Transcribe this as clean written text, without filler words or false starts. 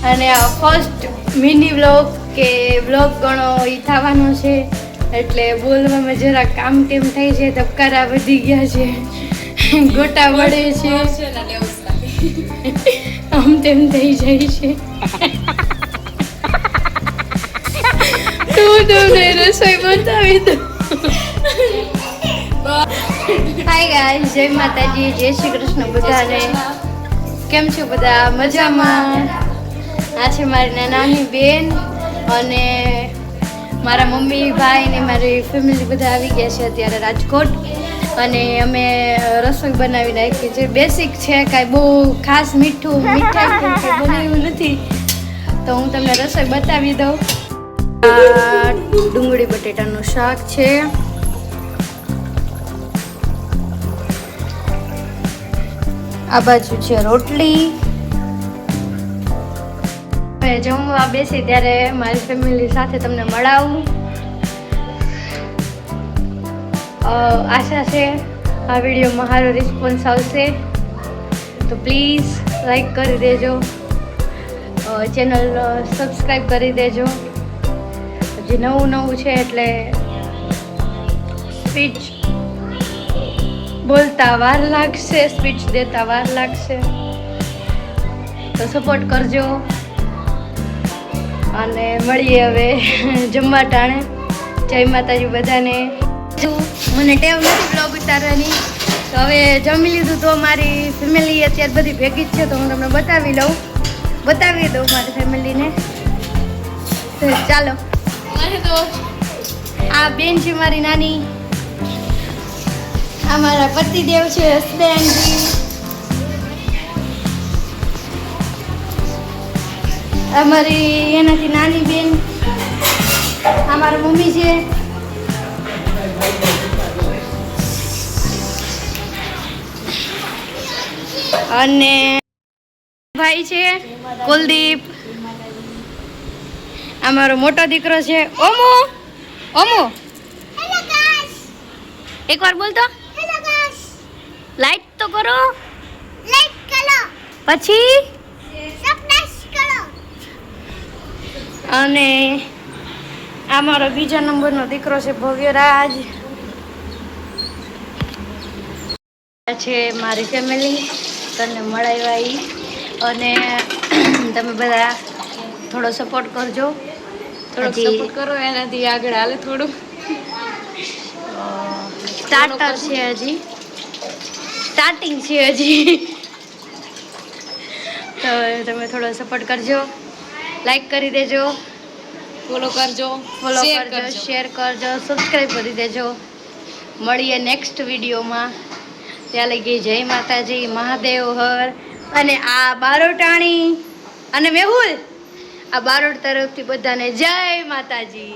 અને આ first mini vlog કે વ્લોગ ગણો એ થવાનો છે, એટલે બોલવામાં જરા કામ તેમ થાય છે, ધબકારા વધી ગયા છે, ગોટા વળે છે, આમ તેમ થઈ જાય છે. તું તમને રસોઈ બતાવી દો. હાય ગાઈસ, જય માતાજી, જય શ્રી કૃષ્ણ બધાને. કેમ છો બધા? મજામાં? આ છે મારી નાની બેન અને મારા મમ્મી ભાઈ ને મારી ફેમિલી બધા આવી ગયા છે અત્યારે રાજકોટ, અને અમે રસોઈ બનાવી નાખી છે. બેસિક છે, કાંઈ બહુ ખાસ મીઠાઈ બનાવ્યું નથી, તો હું તમને રસોઈ બતાવી દઉં. આ ડુંગળી બટેટાનું શાક છે, આ બાજુ છે રોટલી. જમવા બેસી ત્યારે મારી ફેમિલી સાથે તમને મળાવું. આશા છે આ વિડીયોમાં સારો રિસ્પોન્સ આવશે, તો પ્લીઝ લાઈક કરી દેજો, ચેનલ સબસ્ક્રાઈબ કરી દેજો. હજી નવું છે એટલે સ્પીચ બોલતા વાર લાગશે, સ્પીચ દેતા વાર લાગશે, તો સપોર્ટ કરજો. અને મળીએ હવે જમવા ટાણે. જય માતાજી બધાને. મને ટેવ નથી બ્લોગ ઉતારવાની, તો હવે જમી લીધું તો મારી ફેમિલી અત્યારે બધી ભેગી જ છે, તો હું તમને બતાવી દઉં મારી ફેમિલીને. તો ચાલો. તો આ બેન છે મારી નાની, આ મારા પતિદેવ છે, હસબેન્ડજી. અમારી એનાથી નાની બેન, આ મારા મમ્મી છે, અને ભાઈ છે કુલદીપ. આ મારો મોટો દીકરો છે ઓમો. એકવાર બોલતો, લાઈક તો કરો, પછી અને આ મારો બીજા નંબરનો દીકરો છે ભવ્યરાજ. છે મારી ફેમિલી, તને મળાવી, અને તમે બધા થોડો સપોર્ટ કરજો, થોડોક સપોર્ટ કરો, એનાથી આગળ હાલે. થોડું સ્ટાર્ટર છે, હજી સ્ટાર્ટિંગ છે હજી, તો તમે થોડો સપોર્ટ કરજો, લાઈક કરી દેજો, ફોલો કરજો, શેર કરજો, સબસ્ક્રાઈબ કરી દેજો. મળીએ નેક્સ્ટ વિડીયોમાં. ત્યાં લગી જય માતાજી, મહાદેવ હર. અને આ બારોટાણી અને મેહુલ, આ બારોટ તરફથી બધાને જય માતાજી.